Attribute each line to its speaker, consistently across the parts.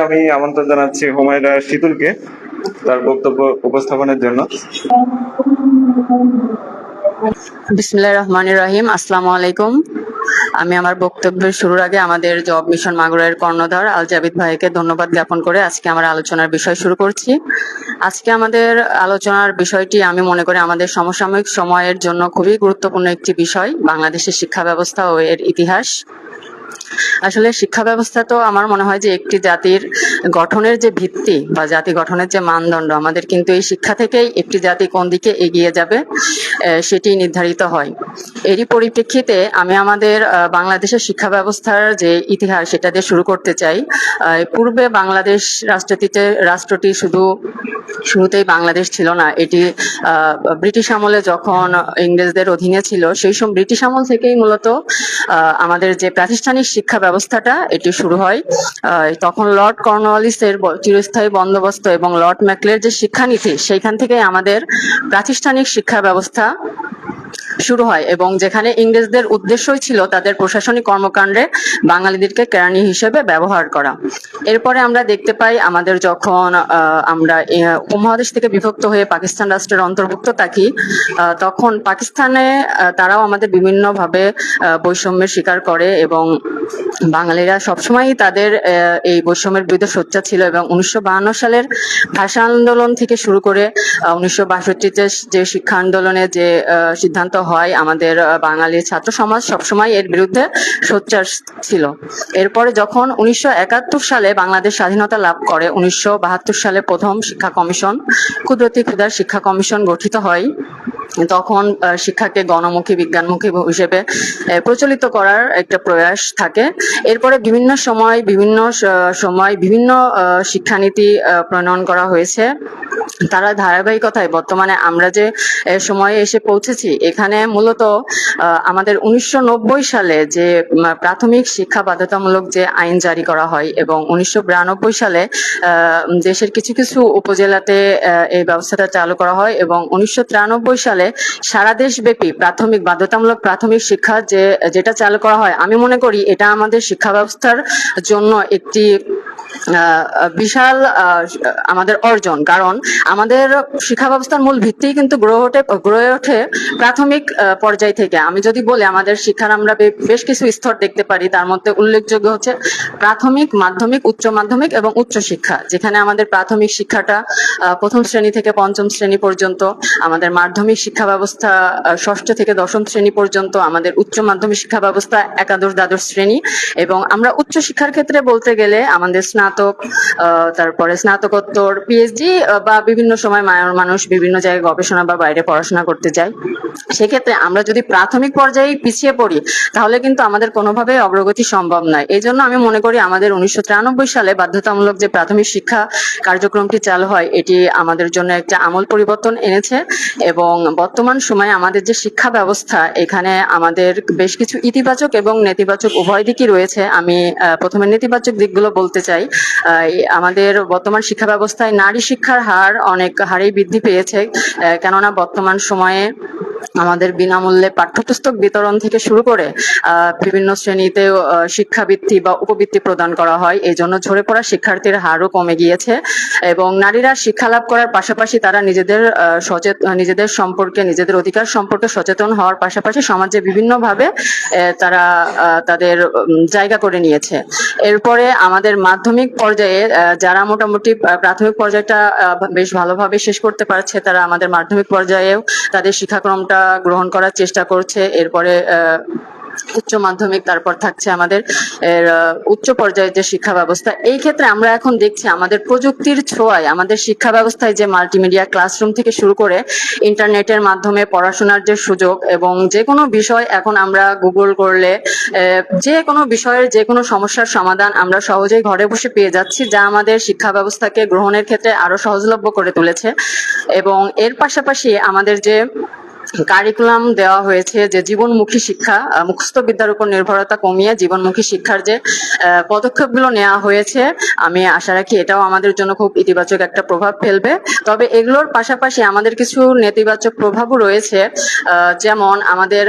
Speaker 1: আমি আমন্ত্রণ জানাচ্ছি হুমায়রা শীতুলকে তার বক্তব্য উপস্থাপনের জন্য।
Speaker 2: বিসমিল্লাহির রহমানির রহিম। আসসালামু আলাইকুম। আমি আমার বক্তব্যের শুরুর আগে আমাদের জব মিশন মাগুরার কর্ণধার আল জাবিদ ভাইকে ধন্যবাদ জ্ঞাপন করে আজকে আমার আলোচনার বিষয় শুরু করছি। আজকে আমাদের আলোচনার বিষয়টি আমি মনে করি আমাদের সমসাময়িক সময়ের জন্য খুবই গুরুত্বপূর্ণ একটি বিষয়, বাংলাদেশের শিক্ষা ব্যবস্থা ও এর ইতিহাস। আসলে শিক্ষা ব্যবস্থা তো আমার মনে হয় যে একটি জাতির গঠনের যে ভিত্তি বা জাতি গঠনের যে মানদণ্ড, আমাদের কিন্তু এই শিক্ষা থেকেই একটি জাতি কোন দিকে এগিয়ে যাবে সেটি নির্ধারিত হয়। এরই পরিপ্রেক্ষিতে আমি আমাদের বাংলাদেশের শিক্ষা ব্যবস্থার যে ইতিহাস সেটা দিয়ে শুরু করতে চাই। পূর্বে বাংলাদেশ রাষ্ট্রটি শুরুতেই বাংলাদেশ ছিল না, এটি ব্রিটিশ আমলে যখন ইংরেজদের অধীনে ছিল সেই সময় ব্রিটিশ আমল থেকেই মূলত আমাদের যে প্রাতিষ্ঠানিক শিক্ষা ব্যবস্থাটা এটি শুরু হয়। তখন লর্ড কর্নওয়ালিসের চিরস্থায়ী বন্দোবস্ত এবং লর্ড ম্যাকলের যে শিক্ষানীতি সেইখান থেকে আমাদের প্রাতিষ্ঠানিক শিক্ষা ব্যবস্থা শুরু হয়, এবং যেখানে ইংরেজদের উদ্দেশ্যই ছিল তাদের প্রশাসনিক কর্মকাণ্ডে বাঙালিদেরকে কেরানি হিসেবে ব্যবহার করা। এরপরে আমরা দেখতে পাই আমাদের যখন আমরা উপমহাদেশ থেকে বিভক্ত হয়ে পাকিস্তান রাষ্ট্রের অন্তর্ভুক্ত থাকি, তখন পাকিস্তানে তারাও আমাদের বিভিন্নভাবে বৈষম্যের শিকার করে এবং বাঙালিরা সবসময়ই তাদের এই বৈষম্যের বিরুদ্ধে সোচ্চার ছিল। এবং 1952 সালের ভাষা আন্দোলন থেকে শুরু করে 1962-তে যে শিক্ষা আন্দোলনে যে সিদ্ধান্ত হয়, আমাদের বাঙালি ছাত্র সমাজ সবসময় এর বিরুদ্ধে সোচ্চার ছিল। এরপরে যখন 1971 সালে বাংলাদেশ স্বাধীনতা লাভ করে, 1972 সালে প্রথম শিক্ষা কমিশন কুদরতি ক্ষুধার শিক্ষা কমিশন গঠিত হয়। তখন শিক্ষাকে গণমুখী বিজ্ঞানমুখী হিসেবে প্রচলিত করার একটা প্রয়াস থাকে। এরপরে বিভিন্ন সময় বিভিন্ন শিক্ষানীতি প্রণয়ন করা হয়েছে। তারা ধারাবাহিকতায় বর্তমানে আমরা যে সময়ে এসে পৌঁছেছি, এখানে মূলত আমাদের 1990 সালে যে প্রাথমিক শিক্ষা বাধ্যতামূলক যে আইন জারি করা হয় এবং 1992 সালে দেশের কিছু কিছু উপজেলাতে এই ব্যবস্থাটা চালু করা হয়, এবং 1993 সালে সারা দেশব্যাপী বাধ্যতামূলক প্রাথমিক শিক্ষা যেটা চালু করা হয়, আমি মনে করি এটা আমাদের শিক্ষা ব্যবস্থার জন্য একটি বিশাল আমাদের অর্জন। কারণ আমাদের শিক্ষা ব্যবস্থার মূল ভিত্তি কিন্তু গড়ে ওঠে প্রাথমিক পর্যায় থেকে। আমি যদি বলি আমাদের শিক্ষার আমরা বেশ কিছু স্তর দেখতে পারি, তার মধ্যে উল্লেখযোগ্য হচ্ছে প্রাথমিক, মাধ্যমিক, উচ্চ মাধ্যমিক এবং উচ্চ শিক্ষা। যেখানে আমাদের প্রাথমিক শিক্ষাটা প্রথম শ্রেণী থেকে পঞ্চম শ্রেণী পর্যন্ত, আমাদের মাধ্যমিক শিক্ষা ব্যবস্থা ষষ্ঠ থেকে দশম শ্রেণী পর্যন্ত, আমাদের উচ্চ মাধ্যমিক শিক্ষা ব্যবস্থা একাদশ দ্বাদশ শ্রেণী, এবং আমরা উচ্চ শিক্ষার ক্ষেত্রে বলতে গেলে আমাদের স্নাতক, তারপরে স্নাতকোত্তর, পিএইচডি বা বিভিন্ন সময় মানুষ বিভিন্ন জায়গায় গবেষণা বা বাইরে পড়াশোনা করতে যায়। সেক্ষেত্রে আমরা যদি প্রাথমিক পর্যায়ে পিছিয়ে পড়ি তাহলে কিন্তু আমাদের কোনোভাবে অগ্রগতি সম্ভব নয়। এই জন্য আমি মনে করি আমাদের 1993 সালে বাধ্যতামূলক যে প্রাথমিক শিক্ষা কার্যক্রমটি চালু হয়, এটি আমাদের জন্য একটা আমূল পরিবর্তন এনেছে। এবং বর্তমান সময়ে আমাদের যে শিক্ষা ব্যবস্থা, এখানে আমাদের বেশ কিছু ইতিবাচক এবং নেতিবাচক উভয় দিকই রয়েছে। আমি প্রথমে নেতিবাচক দিকগুলো বলতে চাই। আমাদের বর্তমান শিক্ষা ব্যবস্থায় নারী শিক্ষার হার অনেক হারেই বৃদ্ধি পেয়েছে, কেননা বর্তমান সময়ে আমাদের বিনামূল্যে পাঠ্যপুস্তক বিতরণ থেকে শুরু করে বিভিন্ন শ্রেণীতে শিক্ষাবৃত্তি বা উপবৃত্তি প্রদান করা হয়। এই জন্য ঝরে পড়া শিক্ষার্থীর হারও কমে গিয়েছে, এবং নারীরা শিক্ষা লাভ করার পাশাপাশি তারা নিজেদের সম্পর্কে, নিজেদের অধিকার সম্পর্কে সচেতন হওয়ার পাশাপাশি সমাজে বিভিন্নভাবে তারা তাদের জায়গা করে নিয়েছে। এরপরে আমাদের মাধ্যমিক পর্যায়ে যারা মোটামুটি প্রাথমিক পর্যায়টা বেশ ভালোভাবে শেষ করতে পারছে, তারা আমাদের মাধ্যমিক পর্যায়েও তাদের শিক্ষাক্রমটা গ্রহণ করার চেষ্টা করছে। এরপরে উচ্চ মাধ্যমিক, তারপর থাকছে আমাদের উচ্চ পর্যায়ের যে শিক্ষা ব্যবস্থা। এই ক্ষেত্রে আমরা এখন দেখছি আমাদের প্রযুক্তির ছোঁয়ায় আমাদের শিক্ষা ব্যবস্থায় যে মাল্টিমিডিয়া ক্লাসরুম থেকে শুরু করে ইন্টারনেটের মাধ্যমে পড়াশোনার যে সুযোগ, এবং যে কোনো বিষয় এখন আমরা গুগল করলে যে কোনো বিষয়ের যে কোনো সমস্যার সমাধান আমরা সহজেই ঘরে বসে পেয়ে যাচ্ছি, যা আমাদের শিক্ষা ব্যবস্থাকে গ্রহণের ক্ষেত্রে আরো সহজলভ্য করে তুলেছে। এবং এর পাশাপাশি আমাদের যে কারিকুলাম দেওয়া হয়েছে যে জীবনমুখী শিক্ষা, মুখস্থ বিদ্যার উপর নির্ভরতা কমিয়ে জীবনমুখী শিক্ষার যে পদক্ষেপগুলো নেওয়া হয়েছে, আমি আশা রাখি এটাও আমাদের জন্য খুব ইতিবাচক একটা প্রভাব ফেলবে। তবে এগুলোর পাশাপাশি আমাদের কিছু নেতিবাচক প্রভাবও রয়েছে, যেমন আমাদের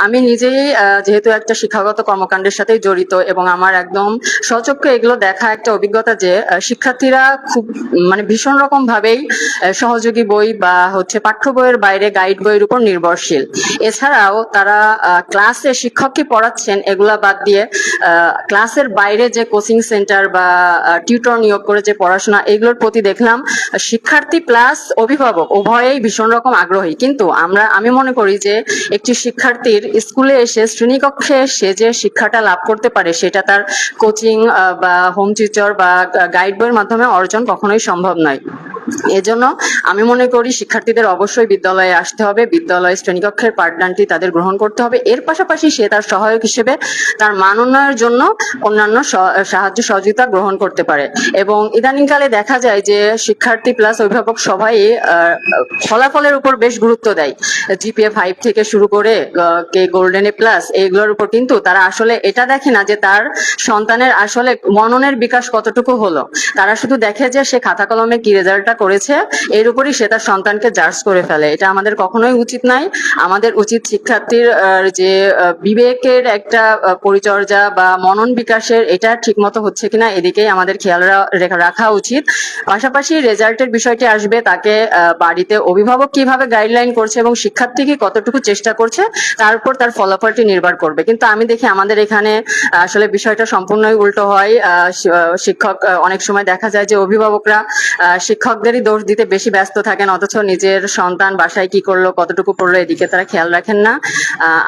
Speaker 2: আমি নিজেই যেহেতু একটা শিক্ষাগত কর্মকাণ্ডের সাথে জড়িত এবং আমার একদম সচক্ষে এগুলো দেখা একটা অভিজ্ঞতা যে শিক্ষার্থীরা খুব মানে ভীষণ রকম ভাবেই সহযোগী বই বা হচ্ছে পাঠ্য বইয়ের বাইরে গাইড বইয়ের উপর নির্ভরশীল। এছাড়াও তারা ক্লাসে শিক্ষক কি পড়াচ্ছেন এগুলা বাদ দিয়ে ক্লাসের বাইরে যে কোচিং সেন্টার বা টিউটর নিয়োগ করে যে পড়াশোনা, এগুলোর প্রতি দেখলাম শিক্ষার্থী প্লাস অভিভাবক উভয়েই ভীষণ রকম আগ্রহী। কিন্তু আমি মনে করি যে একটি শিক্ষার্থীর স্কুলে এসে শ্রেণীকক্ষে সে যে শিক্ষাটা লাভ করতে পারে সেটা তার কোচিং বা হোম টিউটর বা গাইড বইয়ের মাধ্যমে অর্জন কখনোই সম্ভব নয়। এজন্য আমি মনে করি শিক্ষার্থীদের অবশ্যই বিদ্যালয়ে আসতে হবে, বিদ্যালয় শ্রেণীকক্ষের পাঠদানটি তাদের গ্রহণ করতে হবে। এর পাশাপাশি সে তার সহায়ক হিসেবে তার মান উন্নয়নের জন্য অন্যান্য সাহায্য সহযোগিতা গ্রহণ করতে পারে। এবং ইদানিংকালে দেখা যায় যে শিক্ষার্থী প্লাস অভিভাবক সবাই ফলাফলের উপর বেশ গুরুত্ব দেয়, জিপিএ 5 থেকে শুরু করে কে গোল্ডেন এ প্লাস এইগুলোর উপর, কিন্তু তারা আসলে এটা দেখে না যে তার সন্তানের আসলে মননের বিকাশ কতটুকু হলো। তারা শুধু দেখে যে সে খাতা কলমে কি রেজাল্টটা করেছে, এর উপরই সে তার সন্তানকে জাজ করে ফেলে। এটা আমাদের কখনোই উচিত নাই। আমাদের উচিত শিক্ষার্থীর যে বিবেকের একটা পরিচর্যা বা মনন বিকাশের এটা ঠিক মতো হচ্ছে কিনা এদিকেই আমাদের খেয়াল রাখা উচিত। পাশাপাশি রেজাল্টের বিষয়টি আসবে, তাকে বাড়িতে অভিভাবক কিভাবে গাইডলাইন করছে এবং শিক্ষার্থী কি কতটুকু চেষ্টা করছে তার উপর তার ফলাফলটি নির্ভর করবে। কিন্তু আমি দেখি আমাদের এখানে আসলে বিষয়টা সম্পূর্ণই উল্টো হয়। শিক্ষক অনেক সময় দেখা যায় যে অভিভাবকরা শিক্ষকদেরই দোষ দিতে বেশি ব্যস্ত থাকেন, অথচ নিজের সন্তান বাসায় কি করলো কতটুকু পড়লো এদিকে তারা খেয়াল রাখেন না।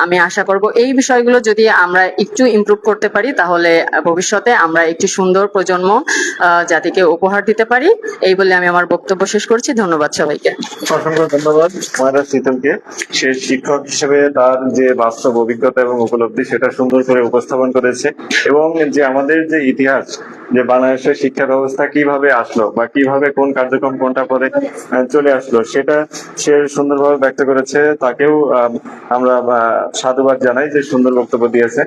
Speaker 2: আমি আশা করব এই বিষয়গুলো যদি আমরা একটু ইমপ্রুভ করতে পারি তাহলে ভবিষ্যতে আমরা একটি সুন্দর প্রজন্ম জাতিকে উপহার দিতে পারি। এই বলে আমি আমার বক্তব্য শেষ করছি। ধন্যবাদ সবাইকে।
Speaker 1: অসংখ্য ধন্যবাদ ময়রা শীতলকে। সে শিক্ষক হিসেবে তার যে বাস্তব অভিজ্ঞতা এবং উপলব্ধি সেটা সুন্দর করে উপস্থাপন করেছে, এবং যে আমাদের যে ইতিহাস, যে বাংলাদেশের শিক্ষা ব্যবস্থা কিভাবে আসলো বা কিভাবে কোন কার্যক্রম কোনটা পরে চলে আসলো সেটা সে সুন্দরভাবে ব্যক্ত করেছে। তাকেও আমরা সাধুবাদ জানাই যে সুন্দর বক্তব্য দিয়েছে।